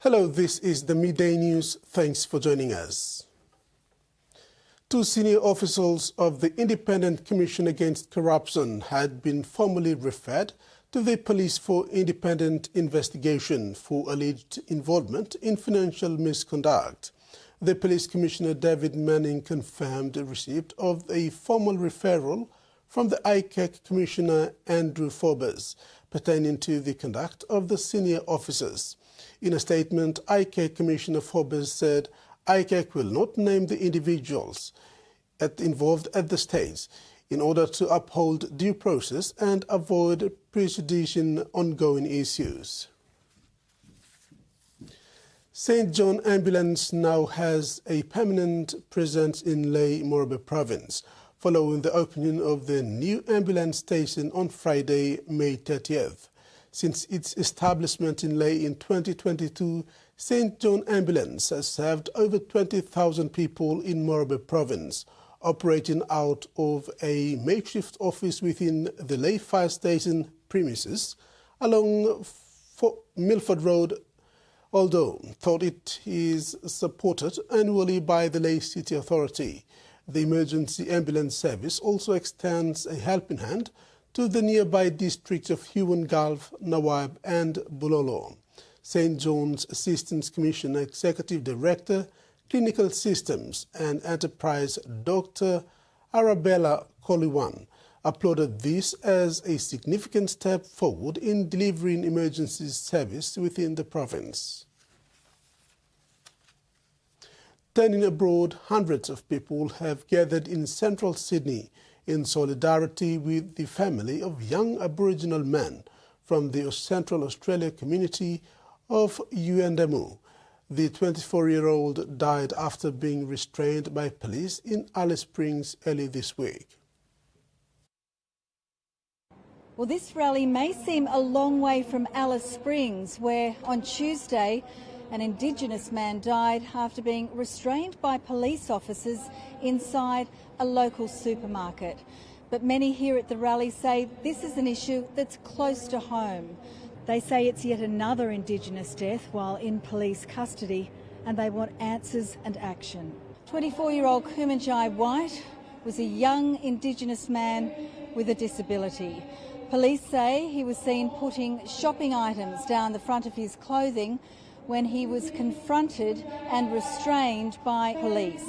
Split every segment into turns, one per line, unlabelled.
Hello, this is the Midday News. Thanks for joining us. Two senior officials of the Independent Commission Against Corruption had been formally referred to the police for independent investigation for alleged involvement in financial misconduct. The Police Commissioner David Manning confirmed the receipt of a formal referral from the ICAC Commissioner Andrew Forbes pertaining to the conduct of the senior officers. In a statement, ICAC Commissioner Forbes said ICAC will not name the individuals involved at this stage in order to uphold due process and avoid prejudicing ongoing issues. St. John Ambulance now has a permanent presence in Lae, Morobe Province, following the opening of the new ambulance station on Friday, May 30th. Since its establishment in Lae in 2022, St. John Ambulance has served over 20,000 people in Morobe Province, operating out of a makeshift office within the Lae Fire Station premises along Milford Road, although thought it is supported annually by the Lae City Authority. The emergency ambulance service also extends a helping hand to the nearby districts of Huon Gulf, Nawab and Bulolo. St. John's Assistant Commissioner, Executive Director, Clinical Systems and Enterprise, Dr. Arabella Koliwan, applauded this as a significant step forward in delivering emergency service within the province. Turning abroad, hundreds of people have gathered in central Sydney in solidarity with the family of young Aboriginal men from the Central Australia community of Yuendamu. The 24-year-old died after being restrained by police in Alice Springs early this week.
Well, this rally may seem a long way from Alice Springs, where on Tuesday an Indigenous man died after being restrained by police officers inside a local supermarket. But many here at the rally say this is an issue that's close to home. They say it's yet another Indigenous death while in police custody, and they want answers and action. 24-year-old Kumanjai White was a young Indigenous man with a disability. Police say he was seen putting shopping items down the front of his clothing when he was confronted and restrained by police.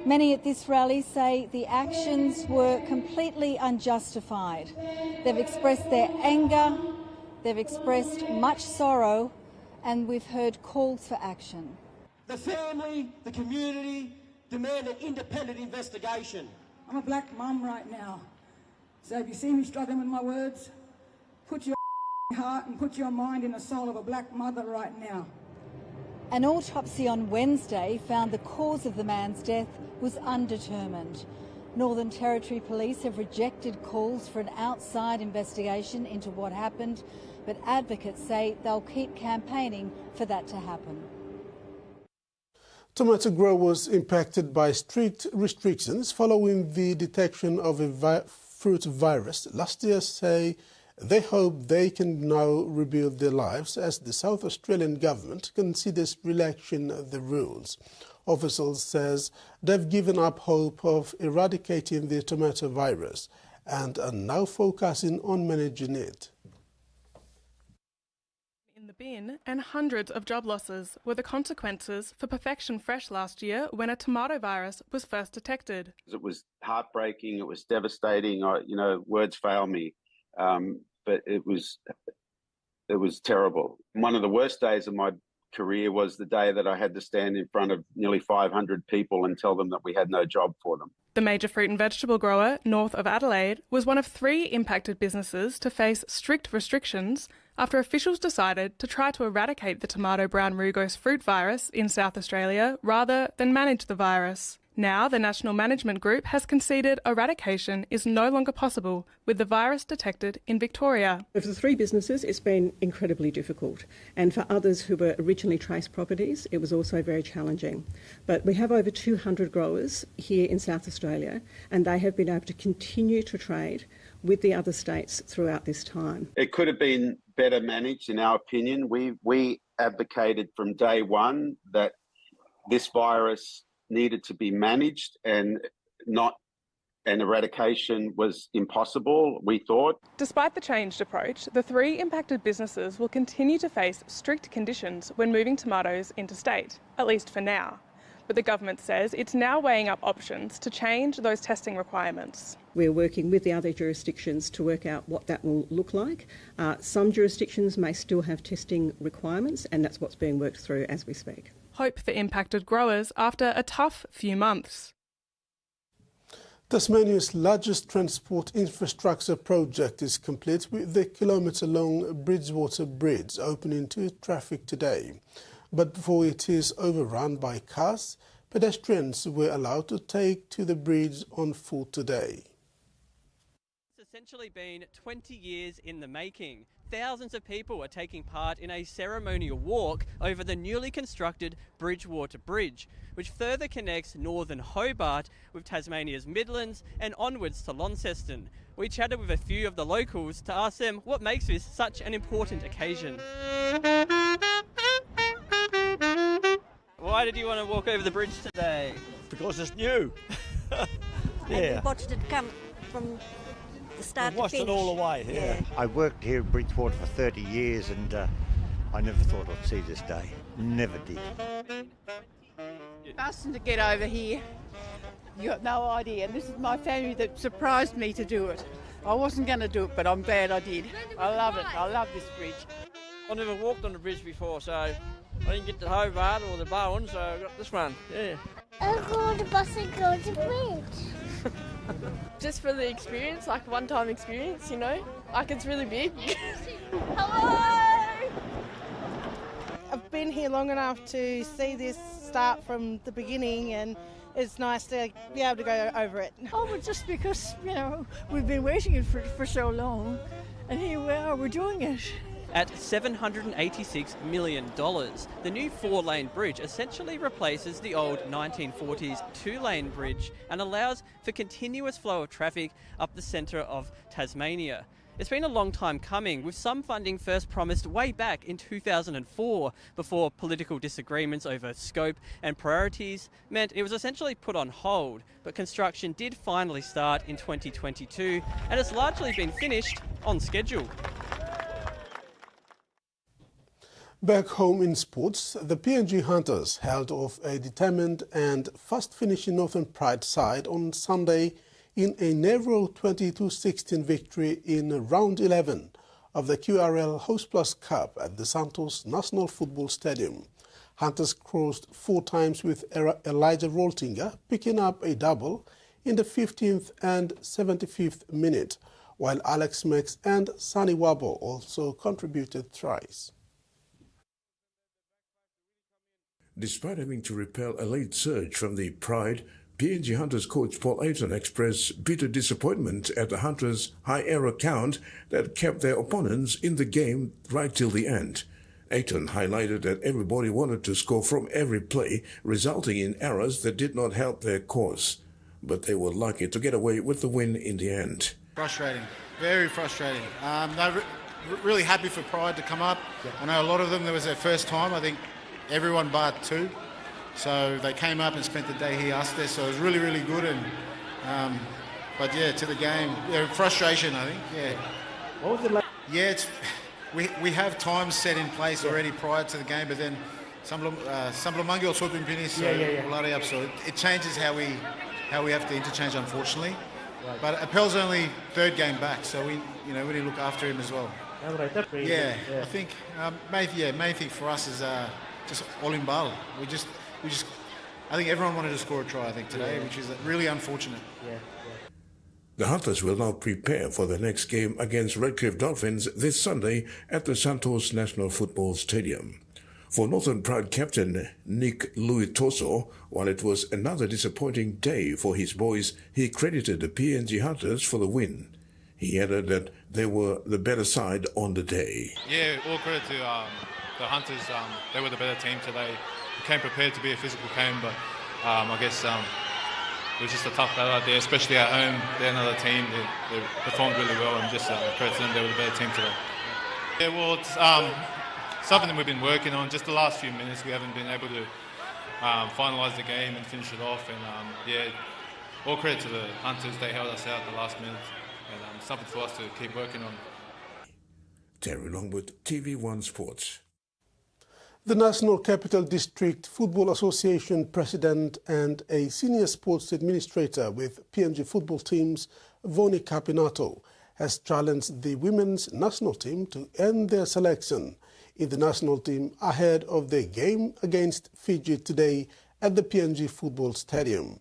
Many at this rally say the actions were completely unjustified. They've expressed their anger, they've expressed much sorrow, and we've heard calls for action.
The family, the community demand an independent investigation.
I'm a black mum right now, so if you see me struggling with my words, put your heart and put your mind in the soul of a black mother right now.
An autopsy on Wednesday found the cause of the man's death was undetermined. Northern Territory Police have rejected calls for an outside investigation into what happened, but advocates say they'll keep campaigning for that to happen.
Tomato growers impacted by strict restrictions following the detection of a fruit virus last year say they hope they can now rebuild their lives as the South Australian government considers relaxing the rules. Officials says they've given up hope of eradicating the tomato virus and are now focusing on managing it.
In the bin, and hundreds of job losses were the consequences for Perfection Fresh last year when a tomato virus was first detected.
It was heartbreaking, it was devastating, words fail me. But it was terrible. One of the worst days of my career was the day that I had to stand in front of nearly 500 people and tell them that we had no job for them.
The major fruit and vegetable grower north of Adelaide was one of 3 impacted businesses to face strict restrictions after officials decided to try to eradicate the tomato brown rugose fruit virus in South Australia rather than manage the virus. Now, the National Management Group has conceded eradication is no longer possible with the virus detected in Victoria.
For the 3 businesses, it's been incredibly difficult. And for others who were originally trace properties, it was also very challenging. But we have over 200 growers here in South Australia, and they have been able to continue to trade with the other states throughout this time.
It could have been better managed, in our opinion. We advocated from day one that this virus needed to be managed and eradication was impossible, we thought.
Despite the changed approach, the 3 impacted businesses will continue to face strict conditions when moving tomatoes interstate, at least for now. But the government says it's now weighing up options to change those testing requirements.
We're working with the other jurisdictions to work out what that will look like. Some jurisdictions may still have testing requirements, and that's what's being worked through as we speak.
Hope for impacted growers after a tough few months.
Tasmania's largest transport infrastructure project is complete, with the kilometre-long Bridgewater Bridge opening to traffic today. But before it is overrun by cars, pedestrians were allowed to take to the bridge on foot today.
It's essentially been 20 years in the making. Thousands of people are taking part in a ceremonial walk over the newly constructed Bridgewater Bridge, which further connects northern Hobart with Tasmania's Midlands and onwards to Launceston. We chatted with a few of the locals to ask them what makes this such an important occasion. Why did you want to walk over the bridge today?
Because it's new.
And we watched it come from the start to finish.
Watched it all the way, yeah. I worked here at Bridgewater for 30 years and I never thought I'd see this day. Never did.
Asking to get over here, you got no idea. And this is my family that surprised me to do it. I wasn't going to do it, but I'm glad I did. I love it. I love this bridge.
I never walked on the bridge before, so I didn't get the Hobart or the Bowen, so I got this one, yeah.
I'll go on the bus and go to the bridge.
Just for the experience, like a one-time experience, you know? Like it's really big.
Hello! I've been here long enough to see this start from the beginning, and it's nice to be able to go over it.
Oh, but just because, you know, we've been waiting for so long, and here we are, we're doing it.
At $786 million, the new 4-lane bridge essentially replaces the old 1940s 2-lane bridge and allows for continuous flow of traffic up the centre of Tasmania. It's been a long time coming, with some funding first promised way back in 2004 before political disagreements over scope and priorities meant it was essentially put on hold. But construction did finally start in 2022 and it's largely been finished on schedule.
Back home in sports, the PNG Hunters held off a determined and fast-finishing Northern Pride side on Sunday in a narrow 22-16 victory in round 11 of the QRL Host Plus Cup at the Santos National Football Stadium. Hunters crossed 4 times with Elijah Roltinger, picking up a double in the 15th and 75th minute, while Alex Mex and Sunny Wabo also contributed tries.
Despite having to repel a late surge from the Pride, PNG Hunters coach Paul Ayton expressed bitter disappointment at the Hunters' high error count that kept their opponents in the game right till the end. Ayton highlighted that everybody wanted to score from every play, resulting in errors that did not help their cause. But they were lucky to get away with the win in the end.
Frustrating, very frustrating. Really happy for Pride to come up. I know a lot of them, that was their first time. I think everyone bar 2. So they came up and spent the day here, us there. So it was really, really good. And but yeah, to the game, frustration, I think. Yeah.
What was it like?
Yeah, we have times set in place already prior to the game, but then some Mangil sweeping finish, so it changes how we have to interchange, unfortunately. Right. But Appel's only 3rd game back, so we really look after him as well. Yeah, I think main thing for us is just all in ball. We just I think everyone wanted to score a try, I think, today, which is really unfortunate.
The Hunters will now prepare for the next game against Redcliffe Dolphins this Sunday at the Santos National Football Stadium. For Northern Pride captain Nick Louis Toso, while it was another disappointing day for his boys, he credited the PNG Hunters for the win. He added that they were the better side on the day.
Yeah, all credit to the Hunters. They were the better team today. We came prepared to be a physical game, but I guess it was just a tough battle out there, especially at home. They're another team. They performed really well, and just credit to them. They were the better team today. Yeah, well, it's something that we've been working on. Just the last few minutes, we haven't been able to finalise the game and finish it off. And yeah, all credit to the Hunters. They held us out at the last minute, and something for us to keep working on.
Terry Longwood, TVWAN Sports.
The National Capital District Football Association president and a senior sports administrator with PNG football teams, Voni Capinato, has challenged the women's national team to end their selection in the national team ahead of their game against Fiji today at the PNG Football Stadium.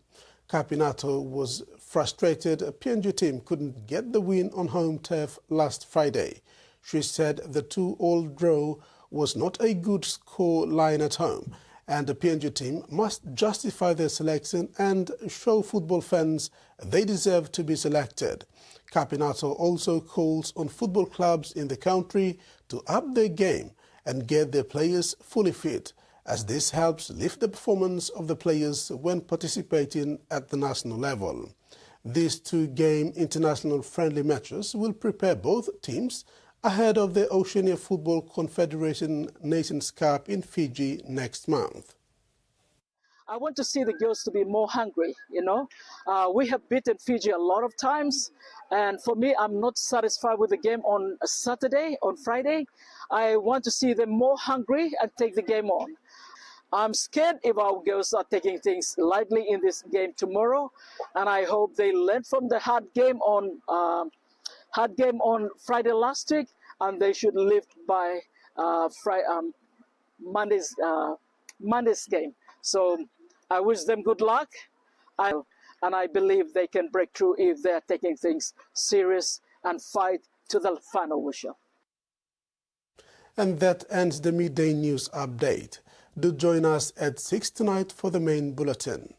Capinato was frustrated a PNG team couldn't get the win on home turf last Friday. She said the 2-2 draw was not a good score line at home, and the PNG team must justify their selection and show football fans they deserve to be selected. Capinato also calls on football clubs in the country to up their game and get their players fully fit, as this helps lift the performance of the players when participating at the national level. These 2-game international friendly matches will prepare both teams ahead of the Oceania Football Confederation Nations Cup in Fiji next month.
I want to see the girls to be more hungry, you know. We have beaten Fiji a lot of times, and for me, I'm not satisfied with the game on Saturday, on Friday. I want to see them more hungry and take the game on. I'm scared if our girls are taking things lightly in this game tomorrow, and I hope they learn from the hard game on Friday last week, and they should live by Monday's game. So I wish them good luck, and I believe they can break through if they're taking things serious and fight to the final whistle.
And that ends the midday news update. Do join us at 6 tonight for the main bulletin.